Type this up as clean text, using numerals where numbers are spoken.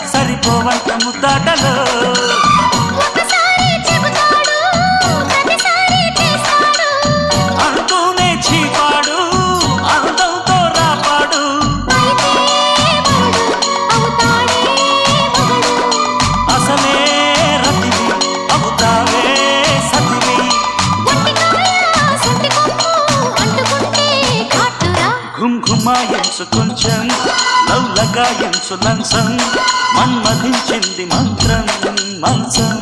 సరిపోవంత ముద్దాటలో అంటూనే చీపాడు అందంతో రాపాడు అసలే రతివి అవుతావే సతివి ఘుమ్ ఘుమాయించు కొంచెం లవ్ లగాయించు లంచం మన్మధించింది మంత్రం మంచం